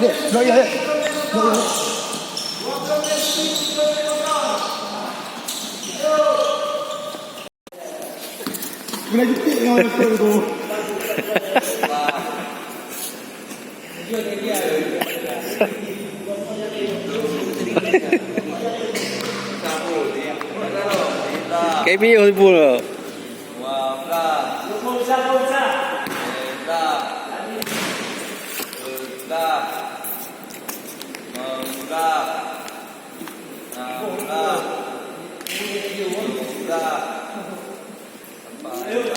dek. Blok ya, dek. Blok ya, dek. Guna jetik dengan orang tua tu. KPO pun. Ayo,